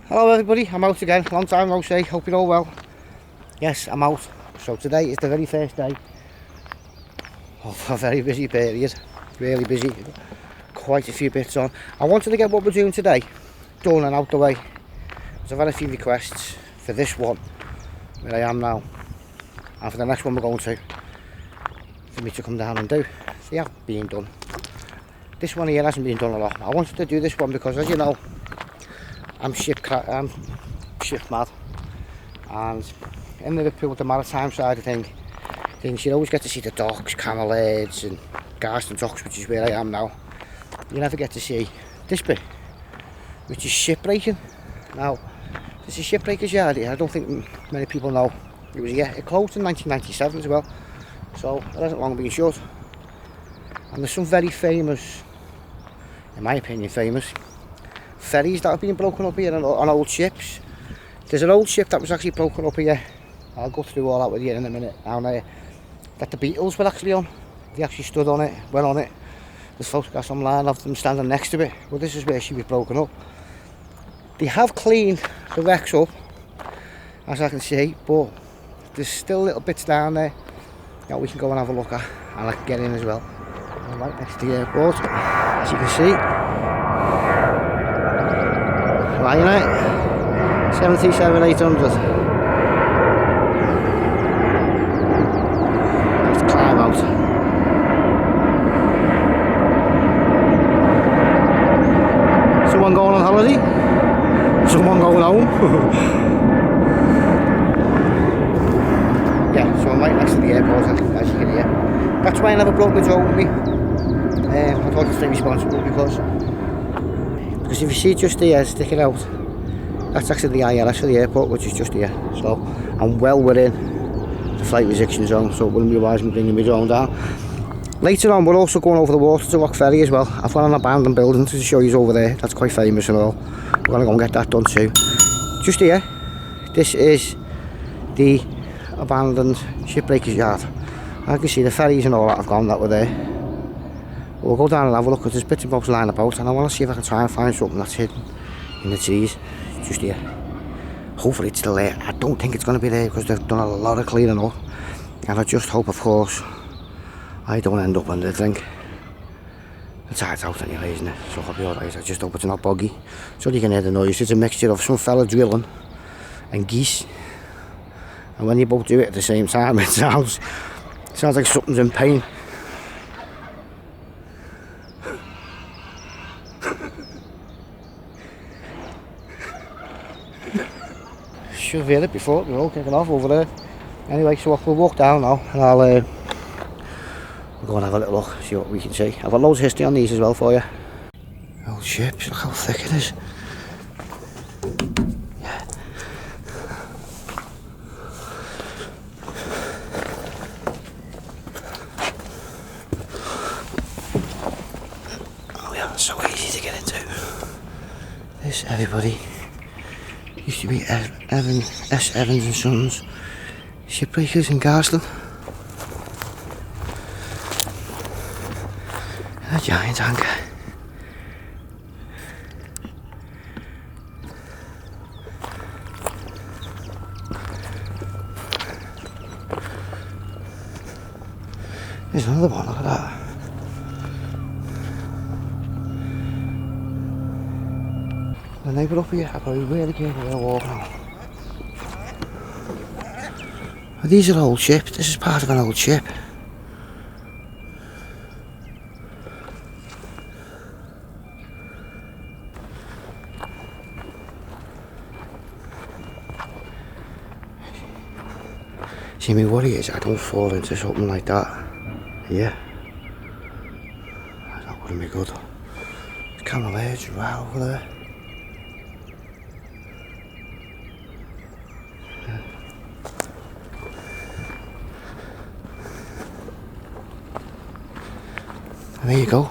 Hello everybody, I'm out again, long time no see, hope you're all well. Yes, I'm out. So today is the very first day of a very busy period, really busy, quite a few bits on. I wanted to get what we're doing today done and out the way. I've had a few requests for this one, where I am now, and for the next one we're going to, for me to come down and do. They have been done. This one here hasn't been done a lot. I wanted to do this one because, as you know, I'm ship mad, and in Liverpool with the maritime side of things you always get to see the docks, Camel Heads and Garston docks, which is where I am now. You never get to see this bit, which is shipbreaking. Now, this is shipbreakers yard here. I don't think many people know. It closed in 1997 as well, so it hasn't long been shut. And there's some very famous, in my opinion famous, ferries that have been broken up here on old ships. There's an old ship that was actually broken up here. I'll go through all that with you in a minute. Down there, that the Beatles were actually on. They actually stood on it, went on it. There's photographs online of them standing next to it. Well, this is where she was broken up. They have cleaned the wrecks up, as I can see, but there's still little bits down there that we can go and have a look at, and I can get in as well. I'm right next to the airport, as you can see. Right, 737-800. Let's climb out. Someone going on holiday? Someone going home? Yeah, so I'm right next to the airport, as you can hear. That's why I never brought my drone with me. I thought to stay responsible because if you see just here sticking out, that's actually the ILS for the airport, which is just here. So I'm well within the flight restriction zone, so it wouldn't be wise me bringing my drone down. Later on we're also going over the water to Rock Ferry as well. I've got an abandoned building to show you over there, that's quite famous and all. We're going to go and get that done too. Just here, this is the abandoned shipbreakers yard. I can see the ferries and all that have gone that way there. We'll go down and have a look, because there's bits and bobs lying about, and I want to see if I can try and find something that's hidden in the trees, just here. Hopefully it's still there. I don't think it's going to be there because they've done a lot of cleaning up, and I just hope, of course, I don't end up under the thing. The tide's out anyway, isn't it? So I'll be alright. I just hope it's not boggy. So you can hear the noise. It's a mixture of some fella drilling and geese, and when you both do it at the same time, it sounds like something's in pain. Should have heard it before, we're all kicking off over there. Anyway, so we'll walk down now, and I'll we'll go and have a little look, see what we can see. I've got loads of history on these as well for you. Old ships, look how thick it is. Yeah. Oh yeah, it's so easy to get into. This, everybody, used to be S. Evans and Sons shipbreakers in Garston. A giant anchor. There's another one, look at that. When they got up here, I probably really careful where I walk now. These are old ships. This is part of an old ship. See, my worry is I don't fall into something like that. Yeah. That wouldn't be good. There's Camel Heads right over there. And there you go.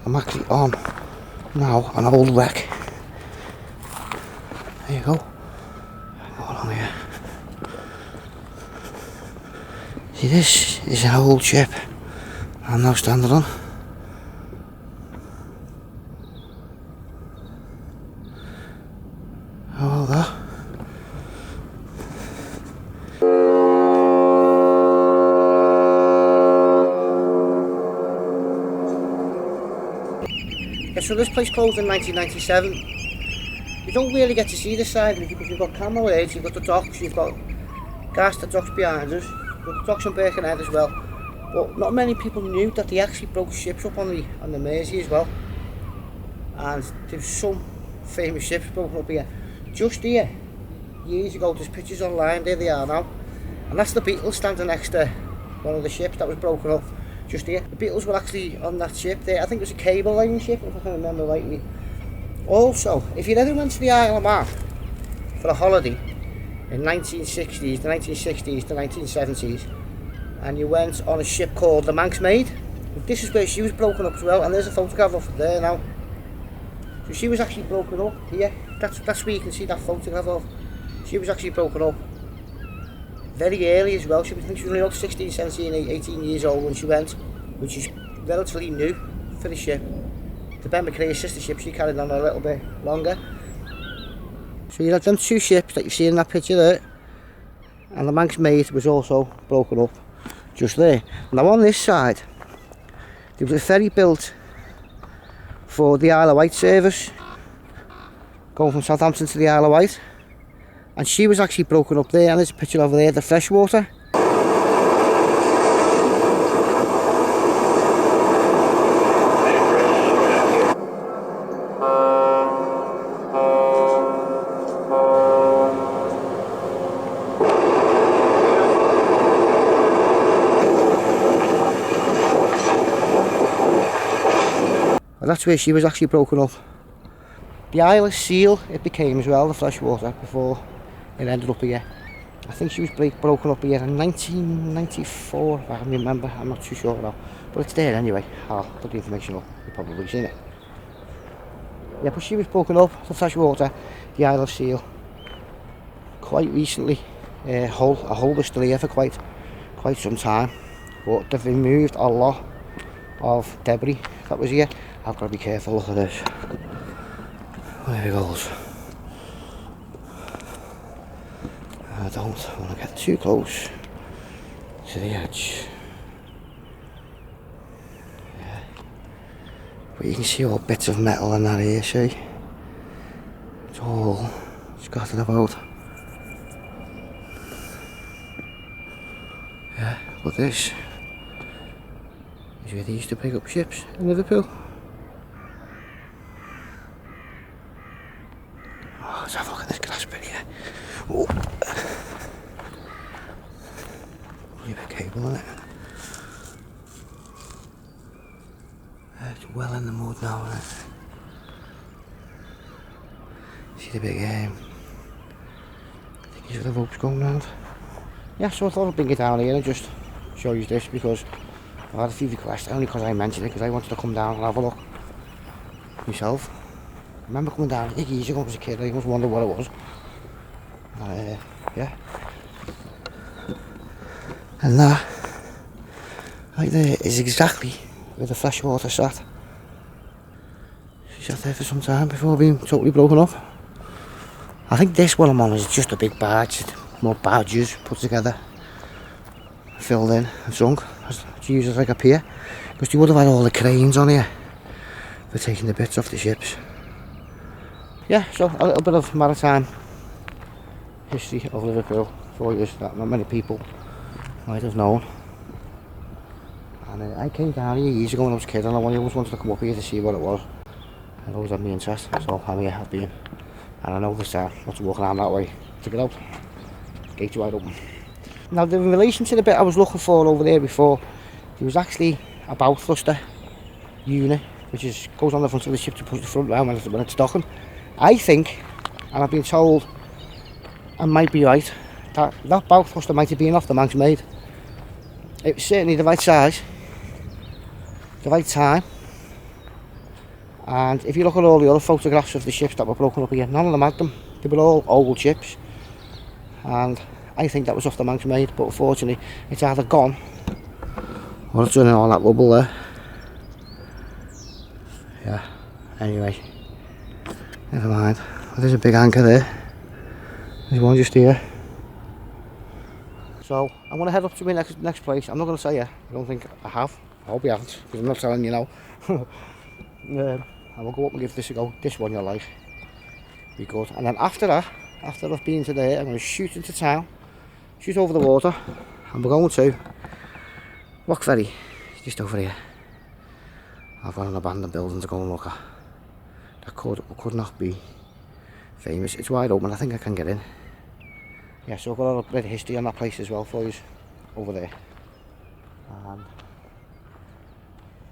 I'm actually on now an old wreck. There you go. Go along here. See, this is an old ship I'm now standing on. Oh so this place closed in 1997. You don't really get to see this side because you've got Camel Edge, you've got the docks, you've got Gaster docks behind us, you've got the docks on Birkenhead as well. But not many people knew that they actually broke ships up on the Mersey as well. And there's some famous ships broken up here. Just here, years ago, there's pictures online, there they are now. And that's the Beatles standing next to one of the ships that was broken up just here. The Beatles were actually on that ship there. I think it was a cable line ship, if I can remember rightly. Also, if you ever went to the Isle of Man for a holiday in the 1960s, the 1970s, and you went on a ship called the Manx Maid, this is where she was broken up as well, and there's a photograph of there now. So she was actually broken up here. That's where you can see that photograph of. She was actually broken up very early as well. I think she was only about 16, 17, 18 years old when she went, which is relatively new for the ship. The Ben McCrea's sister ship, she carried on a little bit longer. So you had them two ships that you see in that picture there, and the Manx Maid was also broken up just there. Now on this side, there was a ferry built for the Isle of Wight service, going from Southampton to the Isle of Wight, and she was actually broken up there, and there's a picture over there, the freshwater. And that's where she was actually broken up. The Isle of Seal it became as well, the freshwater, before it ended up here. I think she was broken up here in 1994, if I can remember. I'm not too sure now, but it's there anyway. I'll put the information up, you've probably seen it. Yeah, but she was broken up, the freshwater, the Isle of Seal, quite recently. A hull was still here for quite some time, but they've removed a lot of debris that was here. I've got to be careful, look at this. There it goes. I don't want to get too close to the edge. Yeah. But you can see all bits of metal in that here, see? It's all scattered about. Yeah, but this is where they used to pick up ships in Liverpool. Oh, let's have a look at this glass bit here. Oh. Leave a cable in it. It's well in the mud now, isn't it? See the big I think these are the ropes going round. Yeah, so I thought I'd bring it down here and just show you this because I had a few requests, only because I mentioned it, because I wanted to come down and have a look myself. I remember coming down years ago as a kid, I almost wondered what it was. Yeah. And that, right there, is exactly where the freshwater sat. She sat there for some time before being totally broken up. I think this one I'm on is just a big barge, more barges put together, filled in and sunk, to use as like a pier, because they would have had all the cranes on here for taking the bits off the ships. Yeah, so a little bit of maritime history of Liverpool for you that not many people might have known. And I came down here years ago when I was a kid, and I always wanted to come up here to see what it was. It always had me interest, so I'm here, I've been. And I know this time, not to walk around that way to get out. Gates wide open. Now, in relation to the bit I was looking for over there before, there was actually a bow thruster unit, which goes on the front of the ship to push the front round when it's docking. I think, and I've been told, I might be right, that bow thruster might have been off the Manx Maid. It was certainly the right size, the right time, and if you look at all the other photographs of the ships that were broken up here, none of them had them. They were all old ships, and I think that was off the Manx Maid, but unfortunately it's either gone or it's running all that rubble there. Yeah, anyway, never mind. Well, there's a big anchor there. There's one just here. So I'm going to head up to my next place. I'm not going to say it. I don't think I have. I hope you haven't, because I'm not telling you now. I will go up and give this a go. This one you'll like. Be good. And then after that, after I've been to there, I'm going to shoot into town, shoot over the water, and we're going to FERRY, just over here. I've got an abandoned building to go and look at. That could not be famous. It's wide open, I think I can get in. Yeah, so I've got a little bit of history on that place as well for you, over there. And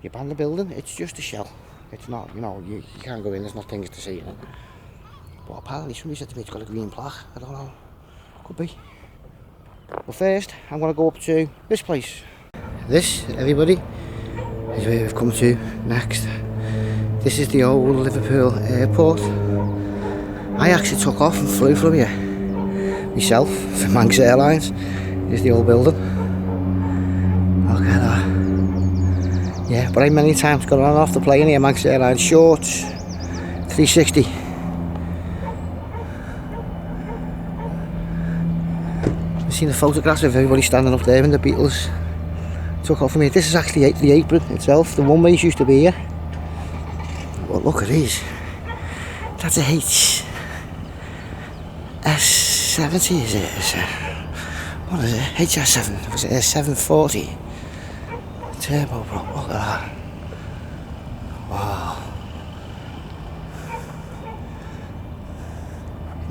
the abandoned building, it's just a shell. It's not, you know, you can't go in, there's no things to see in it. But apparently somebody said to me it's got a green plaque. I don't know, could be. But first, I'm going to go up to this place. This, everybody, is where we've come to next. This is the old Liverpool airport. I actually took off and flew from here myself for MERSEY Airlines. Here's the old building. Look at that. Yeah, but I many times got on and off the plane here, MERSEY Airlines, shorts, 360. I've seen the photographs of everybody standing up there in the Beatles. Took off from here. This is actually the apron itself. The runways used to be here. But look at these. That's a HS70, is it? What is it? HS7. Was it a 740? Turbo prop. Look at that. Wow.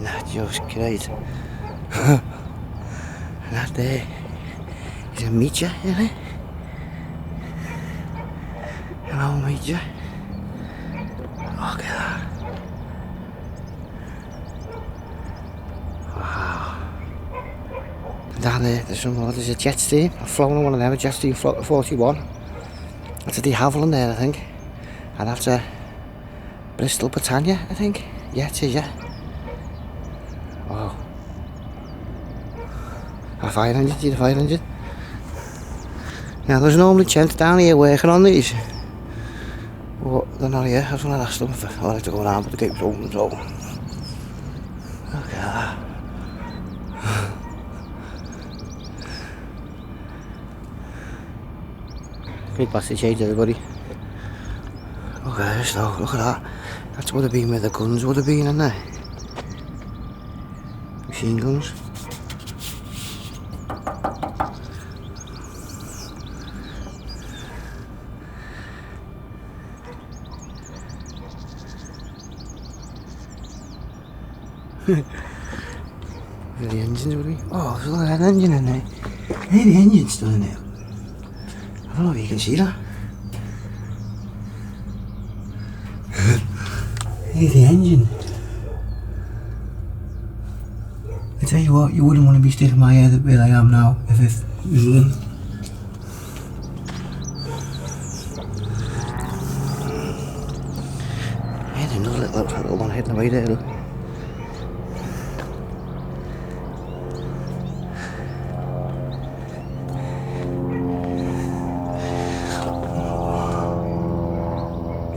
That's just great. That there is a meteor, isn't it? Hello, meteor. Look at that. Wow. Down there's a jet stream. I've flown on one of them, a jet stream 41. That's a de Havilland there, I think. And that's a Bristol Britannia, I think. Yeah, it is, yeah. Wow. A fire engine, see the fire engine? Now there's normally gents down here working on these. But they're not here. I was going to ask them if I'd like to go around, but the gate's open, so. Look at that. Great passage, everybody. Look at this though, look at that. That's would have been where the guns would have been in there. Machine guns. Where the engines would be? Oh, there's a an engine in there. Hey, the engine's still in there. I don't know if you can see that. Hey, the engine. I tell you what, you wouldn't want to be sticking my head where I am now if it was running. Hey, there's another little one heading away there, look.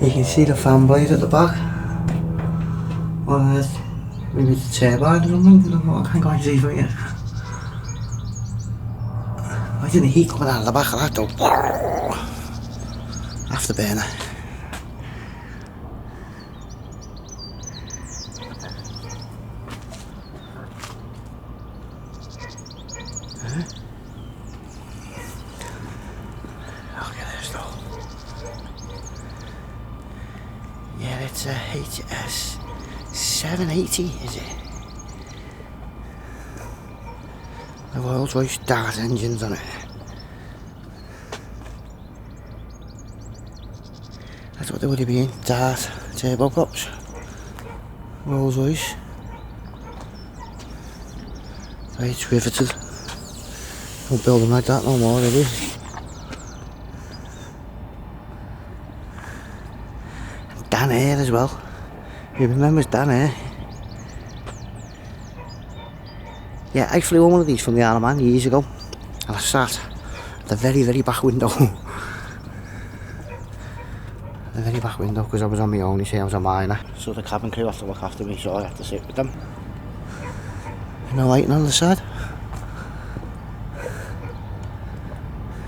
You can see the fan blade at the back. Or maybe it's a turbine or something. I can't quite see from here. I didn't heat coming out of the back of that though. Afterburner. Look at this though. Yeah, it's a HS 780, is it? The Rolls-Royce Dart engines on it. That's what they would have been, Dart turboprops. Rolls-Royce. Right, it's riveted. Don't build them like that no more, really. Dan Air as well. Who remembers Dan Air? Yeah, I flew on one of these from the Isle of Man years ago. And I sat at the very, very back window. The very back window because I was on my own, you see, I was a minor. So the cabin crew have to look after me, so I have to sit with them. And the lighting on the side.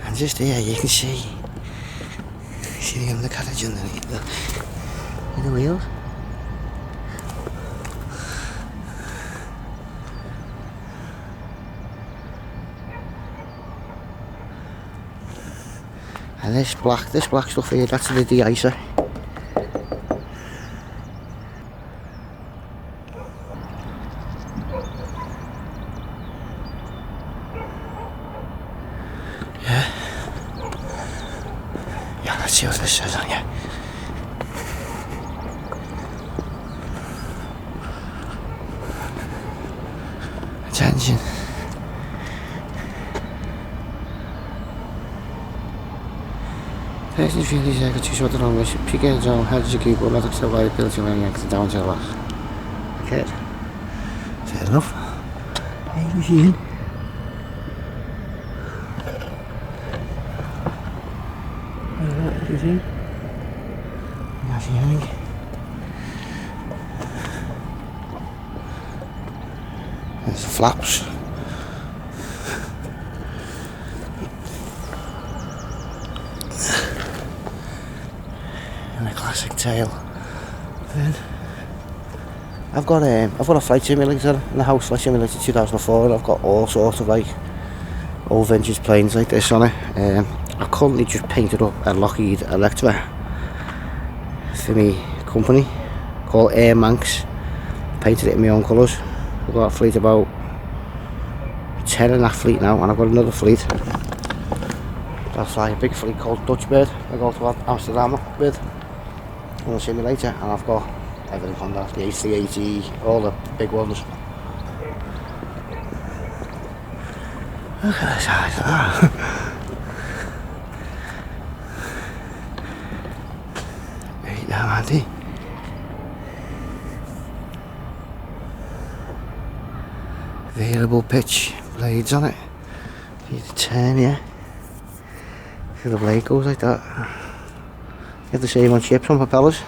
And just here you can see the undercarriage underneath See the wheels? And this black stuff here, that's the de-icer. Yeah, let's see what this says on you. Attention. Persons feel these are too short and long, pick it down, how does you keep all that extra liability when you exit down to the last? Okay. Fair enough. Hey, machine. What do you think? Not see anything. There's the flaps. And a classic tail. Then I've got a flight simulator in the house, flight simulator 2004, and I've got all sorts of like old vintage planes like this on it. I've currently just painted up a Lockheed Electra for me company called Air Manx. Painted it in my own colours. I've got a fleet about 10 in that fleet now, and I've got another fleet. I fly a big fleet called Dutch Bird. I go to Amsterdam with on a simulator, and I've got everything on that, the A380, all the big ones. Look at the size of that. Right now, Andy. Variable pitch blades on it. You need to turn here. See the blade goes like that. You have the same on ships on propellers.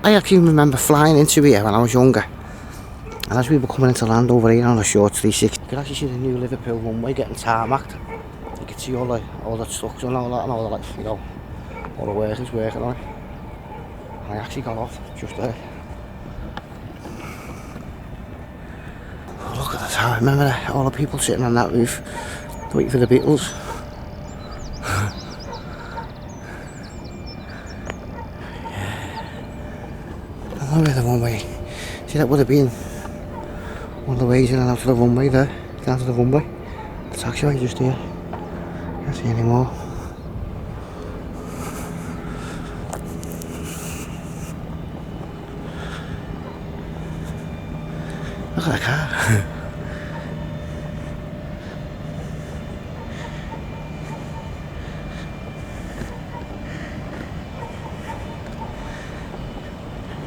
I actually remember flying into here when I was younger. And as we were coming into land over here on a short 360, you could actually see the new Liverpool runway getting tarmacked. You could see all the trucks and all that, and all the, like, you know, all the workers working on it. And I actually got off just there. Oh, look at that! I remember all the people sitting on that roof waiting for the Beatles. I don't know where the runway. See, that would have been one of the ways in and out of the runway there, down to the runway. The taxiway just here. Can't see any more. Look at that car.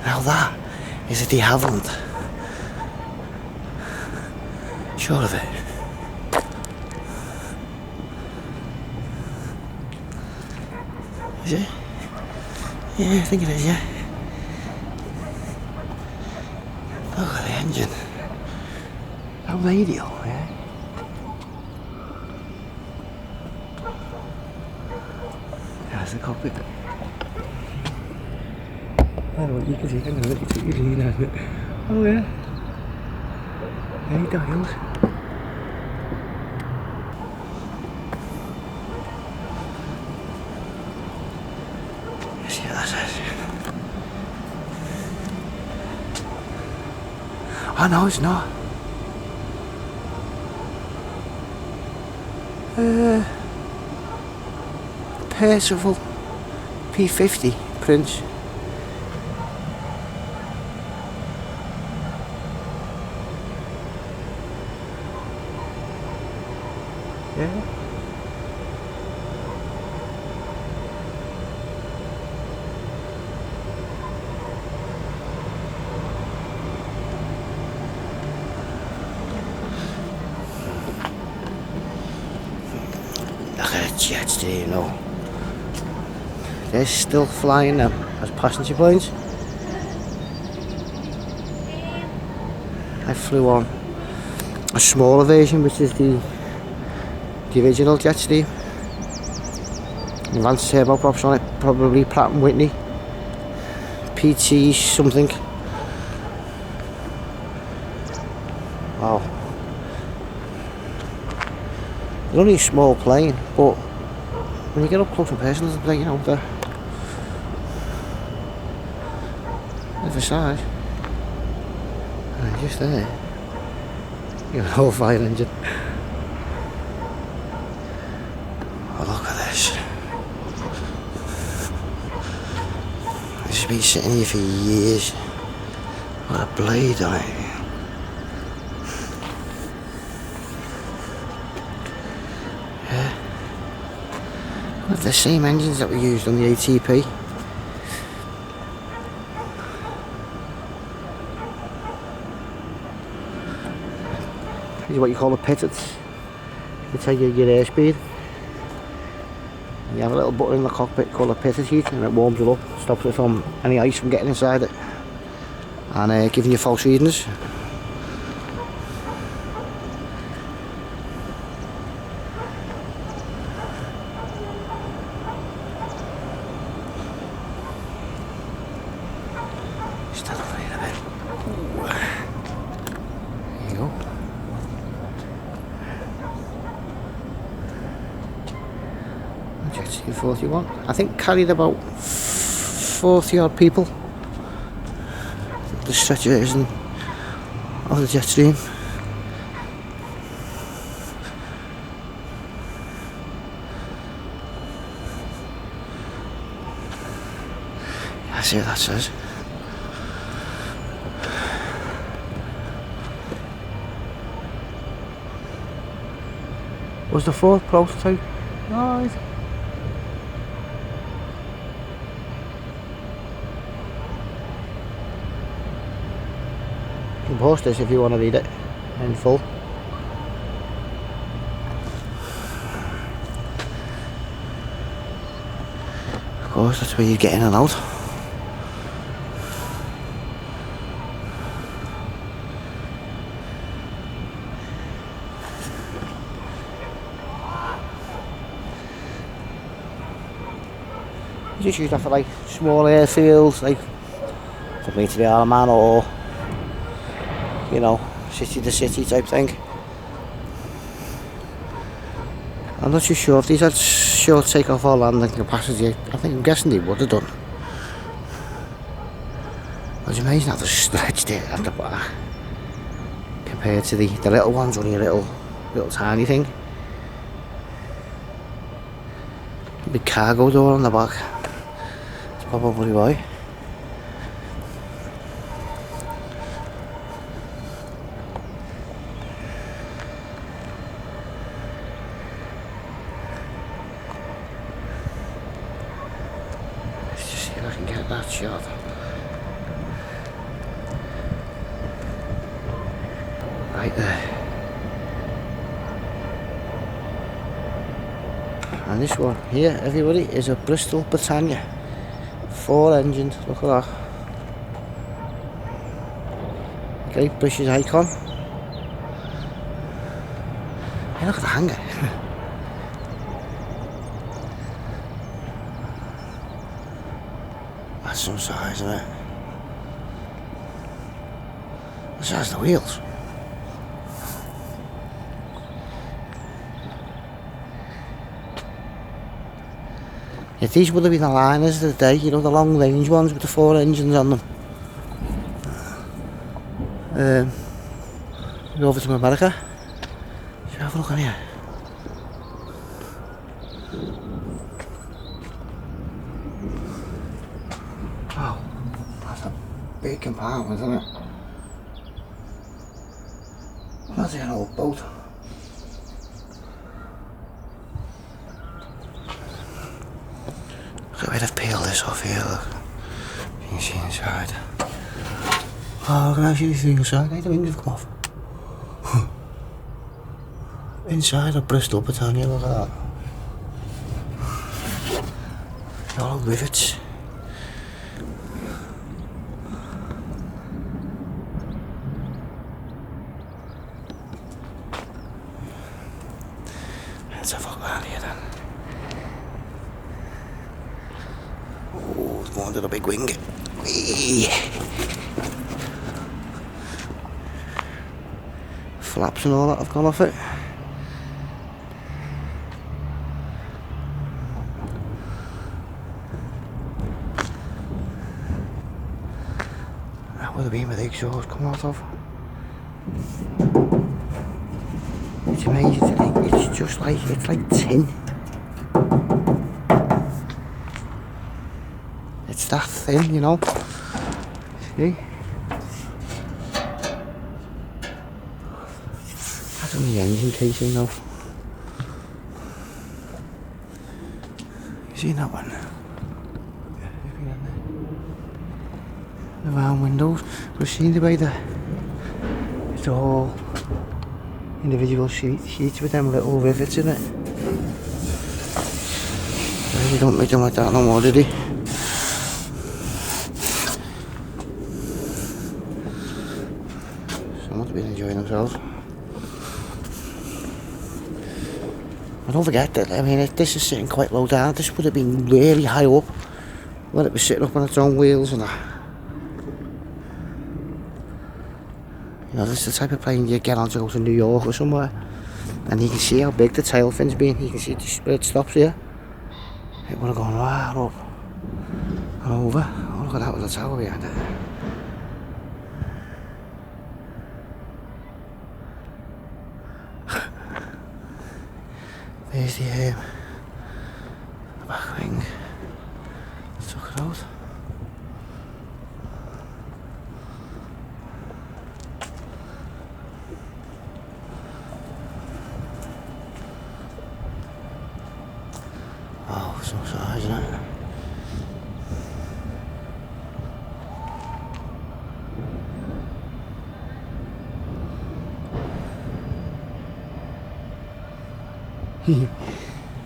Now that is a de Havilland. Sure of it. Is it? Yeah, I think it is, yeah. Look at the engine. That radio, yeah. There's the cockpit. I don't know what you can see, hang on, look at you see that. Oh yeah. Hey, dials. See what that says. Oh no, it's not. Percival P50 Prince. Yeah. Look at the jets there, you know. They're still flying them as passenger planes. I flew on a smaller version, which is the original jet stream. Advanced turboprops on it, probably Pratt and Whitney. PT something. Wow. It's only a small plane, but when you get up close and personal, it's like, you know, the size. And just there, you have a whole fire engine. Oh, look at this. This has been sitting here for years. What a blade on it. Yeah. With the same engines that we used on the ATP. This is what you call a pitted. You tell you your airspeed. You have a little button in the cockpit called a pitted heat, and it warms it up, stops it from any ice from getting inside it, and giving you false readings. Stand over here a bit. Ooh. There you go. Jet 41. I think carried about 40 odd people. The stretchers and of the jet stream. I see what that says. Was the fourth prototype? Right. You can post this if you want to read it in full. Of course, that's where you get in and out. You just use that for like small airfields, like from me to the Isle of Man, or you know, city to city type thing. I'm not too sure if these had short takeoff or landing capacity. I'm guessing they would have done. It's amazing how they're stretched it at the back compared to the little ones, only a little tiny thing. Big cargo door on the back. That's probably why. Let's just see if I can get that shot. Right there. And this one here, everybody, is a Bristol Britannia. 4 engines, look at that. Great British icon. Hey, look at the hanger. That's some size, isn't it? The size of the wheels. If these would have been the liners of the day, you know, the long range ones with the 4 engines on them. Go over to America. Should I have a look on here? Wow, that's a big compartment, isn't it? That's an old boat. Look, a bit of peel this off here, look. You can see inside. Oh, look at how you see inside. Hey, the wings have come off. Inside a Bristol Britannia, look at that. All rivets. Let's have a look around here then. under the big wing. Whee! Flaps and all that have gone off it. That would have been where the exhaust come out of. It's amazing, it's just like, it's like tin. It's that thin, you know. See? That's on the engine casing now. You seen that one? The round windows. We've seen the way it's all individual sheets with them little rivets in it. They don't make them like that no more, did he? Someone's been enjoying themselves. I don't forget that, I mean, if this is sitting quite low down, this would have been really high up when it was sitting up on its own wheels and that. You know, this is the type of plane you get on to go to New York or somewhere, and you can see how big the tail fin's been. You can see where it stops here. It would have gone right up and over. Oh, look at that with the tower behind it. There's the back wing. Let's check it out. Oh, so sorry, isn't it?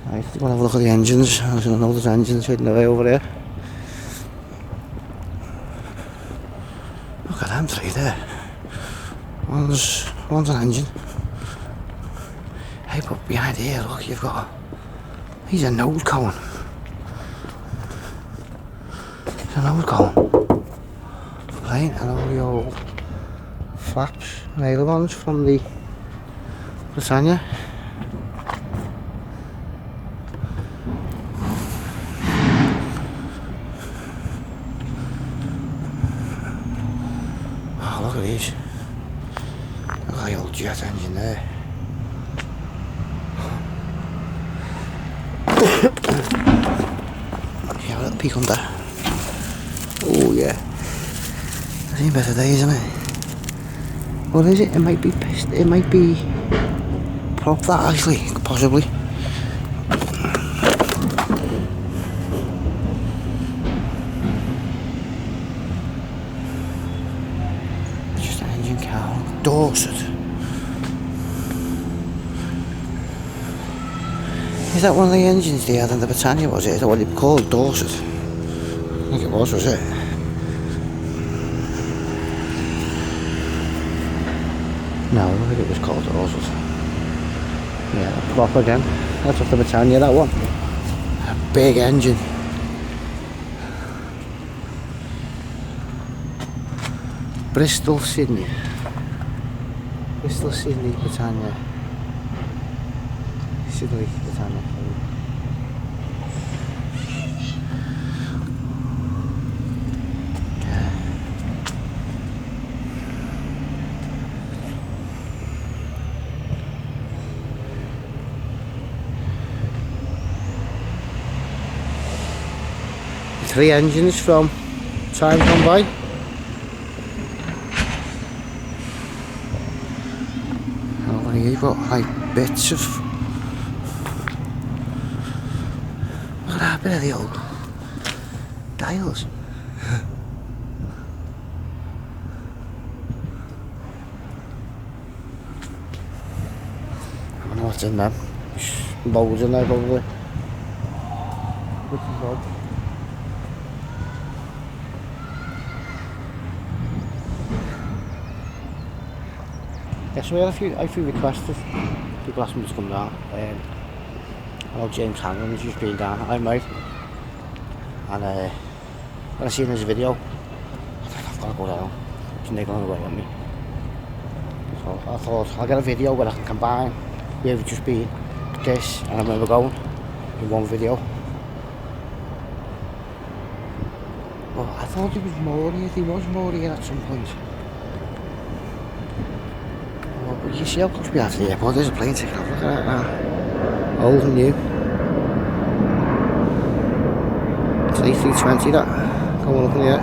Right, we'll have a look at the engines. I know there's engines hidden away over there. Look at them three there. One's an engine. Hey, but behind here, look, you've got he's a nose cone. It's a nose cone. Plane and all the old flaps and ailerons from the Britannia. Oh, look at these. Look at the old jet engine there. Yeah, a little peek under. Oh yeah. I've seen better days, isn't it? What is it? It might be pissed. It might be prop that actually, possibly. Just an engine car. Dorset. Is that one of the engines they had in the Britannia, was it? Is that what they called Dorset? I think it was it? No, I don't think it was called Dorset. Yeah, prop again. That's off the Britannia, that one. A big engine. Bristol, Sydney. Bristol, Sydney, Britannia. Sydney, Britannia. Three engines from time gone by. Oh, you've got like bits of. Look at that bit of the old dials. I don't know what's in them. Loads in there probably. Yeah, so we had a few requests of people asking me to come down. I know James Hanlon has just been down, I might. And when I seen this video, I think I've got to go down. It's niggling away at me. So I thought I'll get a video where I can combine with just being this and I remember going in one video. Well, I thought there was more here. There was more here at some point. Well, but you see how close we are to the airport. There's a plane taking off. Look at that now. Old and new. It's an A320 that. Going up in the air.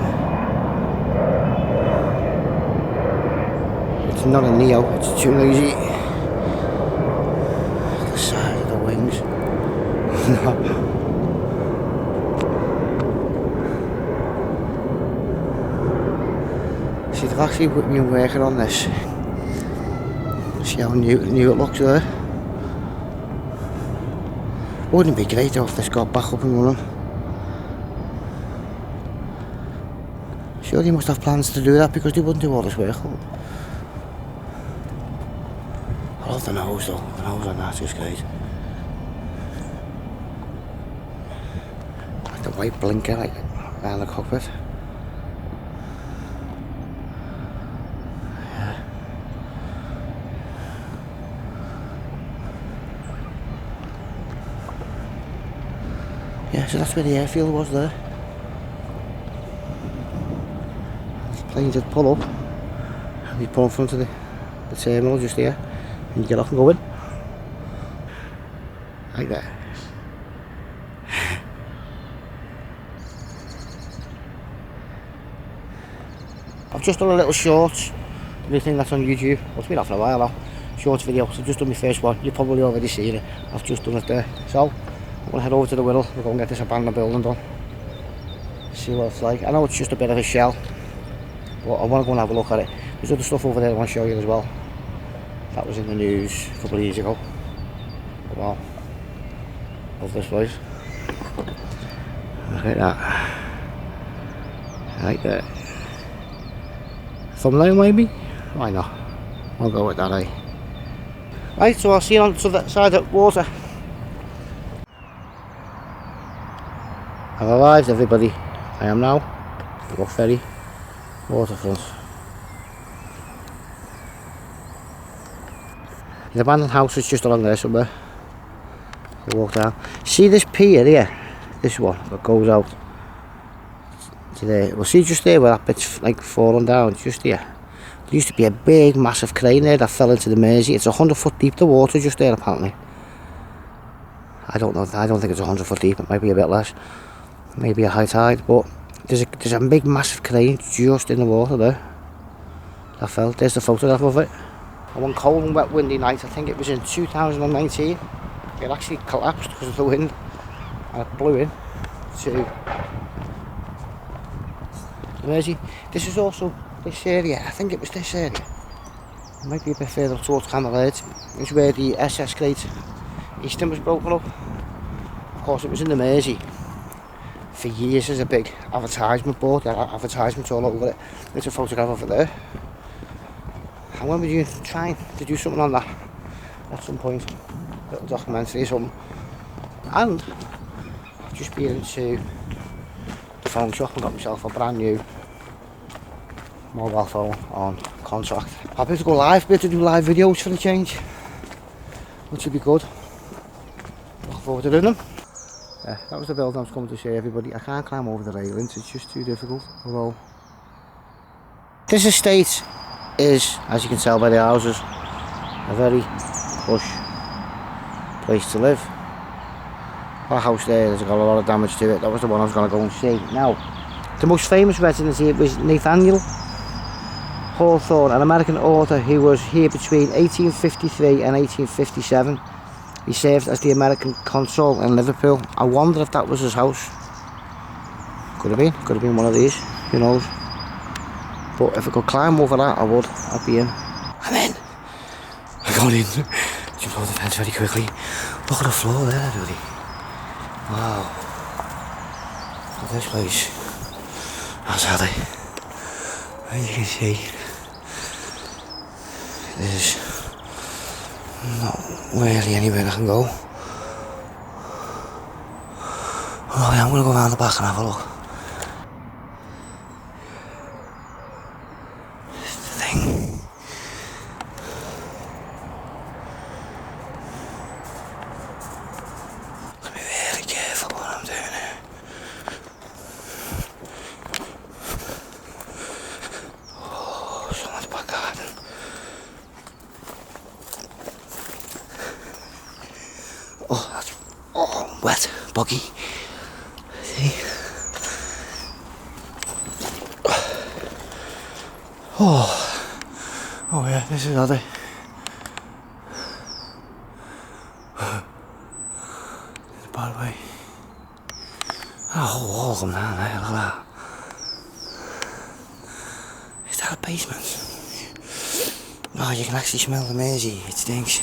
It's not a Neo, it's too noisy. The size of the wings. No. See, they've actually been working on this. See how new it looks there. Wouldn't it be great though if this got back up and running? Sure, they must have plans to do that because they wouldn't do all this work. I love the nose though, the nose on that's just great. Like the white blinker like around the cockpit. Yeah, so that's where the airfield was there. The planes would pull up and we pull in front of the terminal just here. And you get off and go in. Like that. I've just done a little short, everything that's on YouTube. Well, it's been off for a while now. Short video, so I've just done my first one. You've probably already seen it. I've just done it there. So, I'm going to head over to the Whittle. We're going to get this abandoned building done. See what it's like. I know it's just a bit of a shell, but I want to go and have a look at it. There's other stuff over there I want to show you as well. That was in the news a couple of years ago. But wow. Love this place. Look at that. Right there. Thumbnail maybe? Why not? I'll go with that, eh? Right, so I'll see you on the side of the water. I've arrived, everybody. I am now at the ferry waterfront. The abandoned house is just along there somewhere. You walk down. See this pier here? This one that goes out to there. Well, see just there where that bit's like falling down, just here. There used to be a big, massive crane there that fell into the Mersey. It's 100 foot deep, the water just there apparently. I don't know, I don't think it's 100 foot deep, it might be a bit less. Maybe a high tide, but there's a big, massive crane just in the water there. That fell. There's the photograph of it. On one cold and wet windy night, I think it was in 2019, it actually collapsed because of the wind and it blew in to the Mersey. This is also this area, I think it was this area. It might be a bit further towards Camelot. It's where the SS Great Eastern was broken up. Of course, it was in the Mersey for years as a big advertisement board. There are advertisements all over it. There's a photograph of it there. And when were you trying to do something on that at some point? A little documentary or something. And I've just been into the phone shop and got myself a brand new mobile phone on contract. I'll be able to go live, be able to do live videos for the change, which would be good. Looking forward to doing them. Yeah, that was the building I was coming to show everybody. I can't climb over the railings, it's just too difficult. Although this estate is, as you can tell by the houses, a very plush place to live. That house there has got a lot of damage to it. That was the one I was going to go and see. Now, the most famous resident here was Nathaniel Hawthorne, an American author who was here between 1853 and 1857. He served as the American consul in Liverpool. I wonder if that was his house. Could have been one of these, who knows. But if I could climb over that, I would. I'd be in. I'm in. I got in. Jumped over the fence very quickly. Look at the floor there, everybody. Wow. Look at this place. That's how they. As you can see, there's not really anywhere I can go. Oh, yeah, I'm going to go around the back and have a look. thing. Gotta be really careful what I'm doing here. Oh, someone's back garden. Oh, that's wet, boggy. See? Oh yeah, this is other. Bad way. Oh, wall come down there, look at that. Is that a basement? Oh, you can actually smell the MERSEY, it stinks.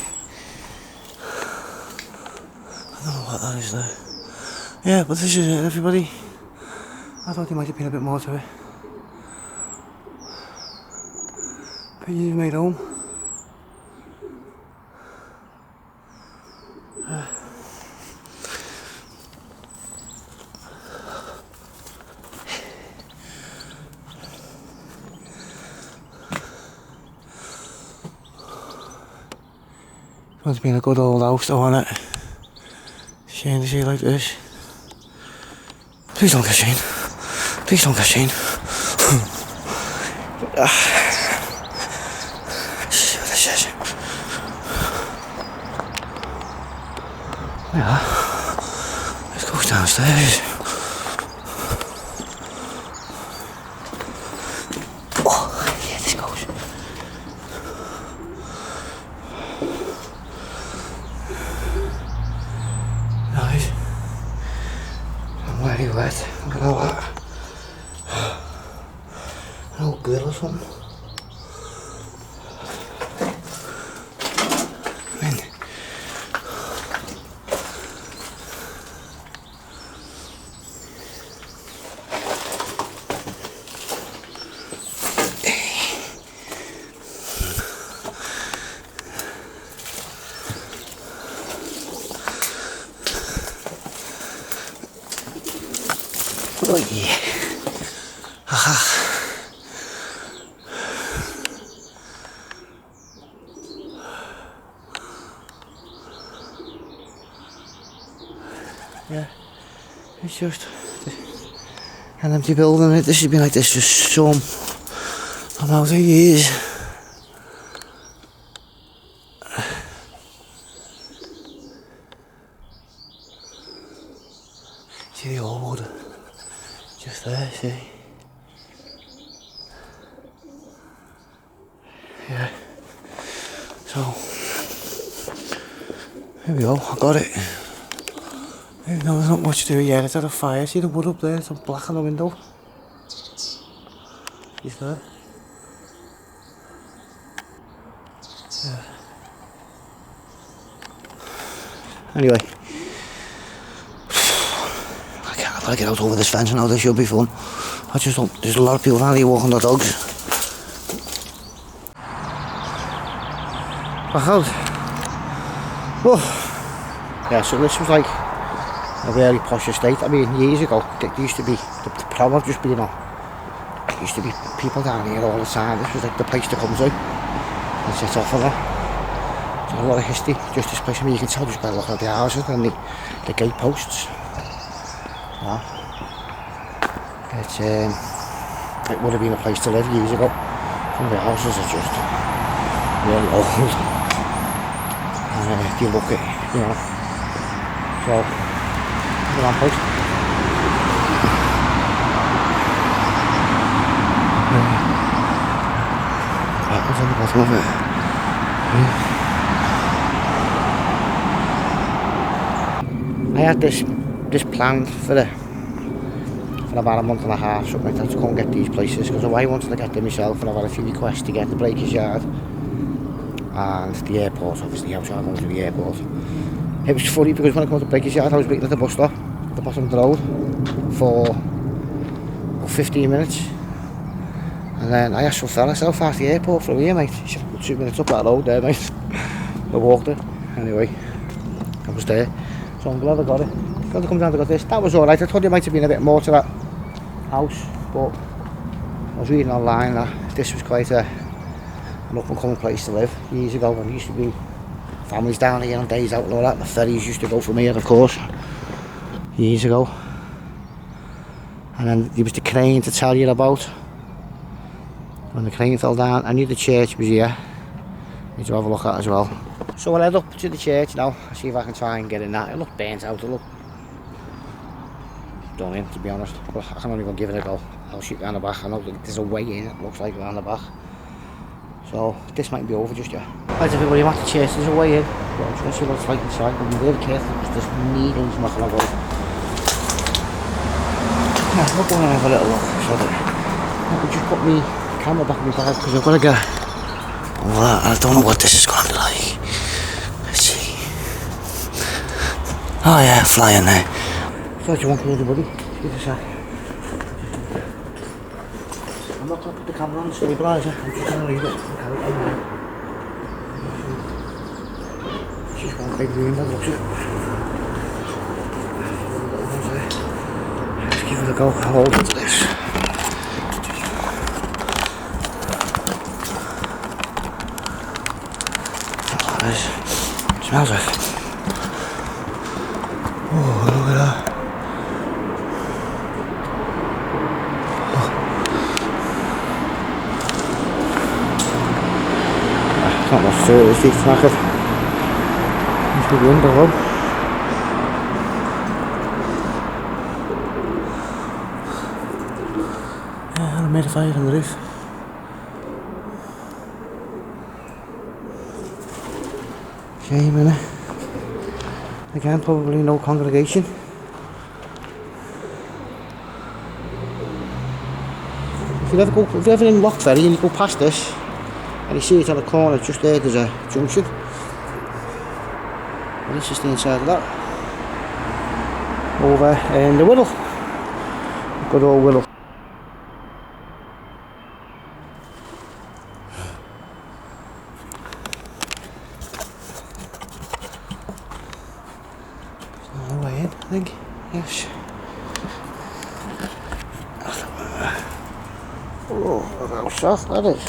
I don't know what that is there. Yeah, but this is it, everybody. I thought there might have been a bit more to it. But you've made home. It's been a good old house though, hasn't it? Shame to see it like this. Please don't get seen. Please don't get seen. See what this is. Yeah. Let's go downstairs. Oh, yeah, this goes. Nice. I'm very wet. Look at all that. An old grill or something. Come in. Oh yeah. Aha. Yeah, it's just an empty building. This has been like this for some amount of years. See the old wood just there, see? Yeah. So, here we go, I got it. Even though there's not much to do yet, it's at a fire. See the wood up there? It's black on the window. He's there. Yeah. Anyway. I've got to get out over this fence now, this should be fun. I just don't, there's a lot of people around here walking their dogs. Back out. Oh. Yeah, so this was like a really posh estate. I mean, years ago, there used to be, the PROM have just been on. There used to be people down here all the time. This was like the place to come to and sit off of that. There's a lot of history, just this place. I mean, you can tell just by looking at the houses and the gate posts. Yeah. It would have been a place to live years ago. Some of the houses are just really old. And if you look at it, you know. So, the lamppost. That was on the bottom of it. I had this planned for about a month and a half, something like that, to go and get these places, because I wanted to get them myself, and I've had a few requests to get the breakers yard and the airport, obviously. I was going to the airport. It was funny because when I got to the breakers yard, I was waiting at the bus stop at the bottom of the road for 15 minutes, and then I asked some fella, how far's the airport from here, mate? He said, 2 minutes up that road there, mate. I walked it. Anyway, I was there, so I'm glad I got it. Got to come down to get this. That was alright. I thought there might have been a bit more to that house, but I was reading online that this was quite a an up and coming place to live years ago. There used to be families down here on days out and all that. The ferries used to go from here, of course, years ago. And then there was the crane to tell you about. When the crane fell down, I knew the church was here. Need to have a look at as well. So I'll head up to the church now. See if I can try and get in that. It looked burnt out. It looked done in, to be honest. But I can only go give it a go. I'll shoot round the back. I know that there's a way in. It looks like round the back. So this might be over just yet. As everybody, I'm at the church. There's a way in. But I'm just going to see what it's like inside. I'm really careful because there's needles knocking about. Yeah, we'll go and have a little look. So that I could just put me camera back in my bag because I've got to go. Well, I don't know what this is going to be like. Let's see. Oh yeah, flying there. Thought you wanted everybody. Give us a sec. I'm not going to put the camera on the stabiliser. I'm just going to leave it. It's just one big room that looks it. Let's give it a go. I'll hold on to this. Smells it. Oh, look at that. It's not much to it, it's deep market. It's a big window though. Yeah, I made a fire on the roof. Shame, innit? Again, probably no congregation. If you ever in Ferry and you go past this and you see it on the corner just there, there's a junction. And this is the inside of that. Over in the Whittle. Good old Whittle. I think, yes. Oh, look how soft that is.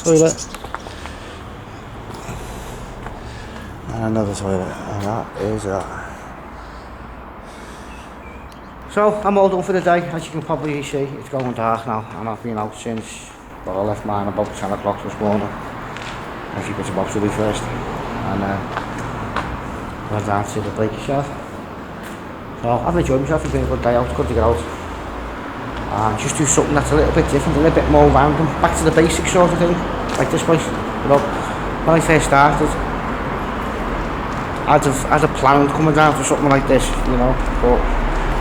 Toilet. And another toilet, and that is that. So, I'm all done for the day. As you can probably see, it's going dark now, and I've been out since, well, I left mine about 10 o'clock this morning. As you get to Bobsley first. And went down to the break yourself. So I've enjoyed myself. It's been a good day out, good to get out. And just do something that's a little bit different, a little bit more random, back to the basics sort of thing, like this place. You know, when I first started, I'd have planned coming down for something like this, you know, but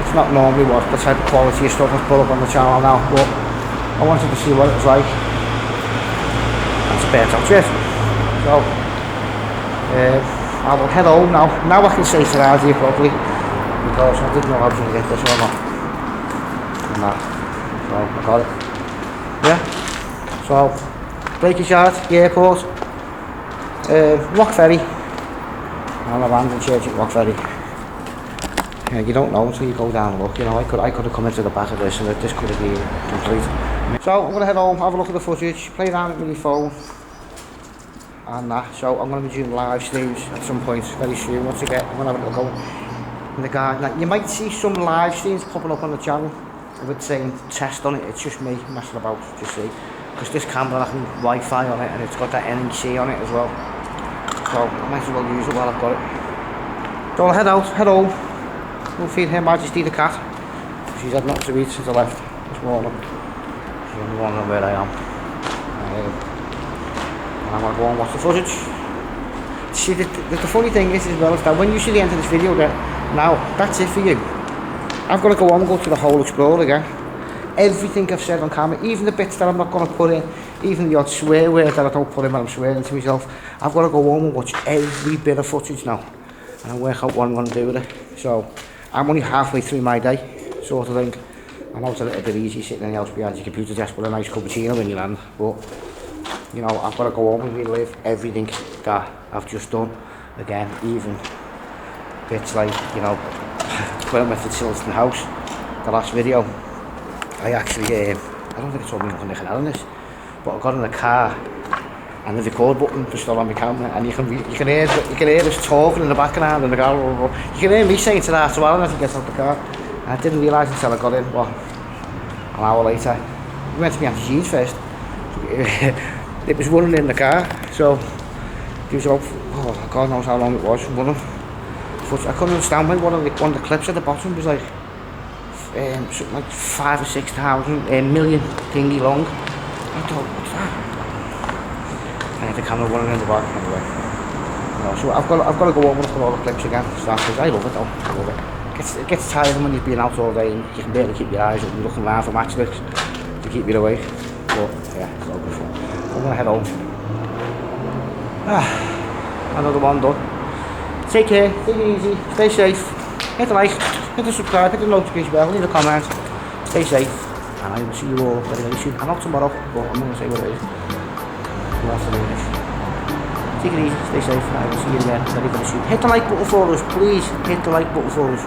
it's not normally what the type of quality of stuff I've put up on the channel now, but I wanted to see what it was like. And it's a burnt out shit. So I will head home now. Now I can say to Radio properly because I didn't know I was going to get this or not. And that. So I got it. Yeah. So Breakers Yard, the airport, Rock Ferry, and a random church at Rock Ferry. Yeah, you don't know until you go down and look. You know, I could have come into the back of this and this could have been complete. So I'm going to head home, have a look at the footage, play around with my phone. And that, so I'm going to be doing live streams at some point very soon. Once again, I'm going to have a little go in the garden. Now, you might see some live streams popping up on the channel with saying test on it. It's just me messing about, just see, because this camera has Wi-Fi on it and it's got that NEC on it as well. So I might as well use it while I've got it. So I'll head home. We'll feed Her Majesty the cat. She's had nothing to eat since I left this morning. She's only wondering where I am. And I'm going to go and watch the footage. See, the funny thing is as well is that when you see the end of this video now, that's it for you. I've got to go on and go to the whole Explorer again. Everything I've said on camera, even the bits that I'm not going to put in, even the odd swear word that I don't put in when I'm swearing to myself, I've got to go home and watch every bit of footage now. And work out what I'm going to do with it. So, I'm only halfway through my day, sort of thing. I know it's a little bit easy sitting in the house behind your computer desk with a nice cappuccino when you land, but you know, I've got to go home and relive everything that I've just done again, even bits like, you know, when I went to Tilton House, the last video, I actually I don't think I told me nothing on this, but I got in the car and the record button was still on my camera, and you can hear us talking in the background and the car. You can hear me saying to that as well as I get out the car. And I didn't realise until I got in, what, an hour later. We went to my Auntie Jean's first. It was running in the car, so it was about, oh, God knows how long it was running. But I couldn't understand when one of the clips at the bottom was like something like 5 or 6,000 million thingy long. I thought, what's that? I had the camera running in the back anyway. No, so I've got to go over and look at all the clips again. I love it though. I love it. It gets tiring when you've been out all day and you can barely keep your eyes open looking around for matchsticks to keep you awake. But yeah, it's all good fun. I'm gonna head home. Another one done. Take care, take it easy, stay safe. Hit the like, hit the subscribe, hit the notification bell, leave a comment. Stay safe, and I will see you all very, very soon. I'm out tomorrow, but I'm going to say what it is. Take it easy, stay safe, and I will see you again very, very soon. Hit the like button for us, please. Hit the like button for us.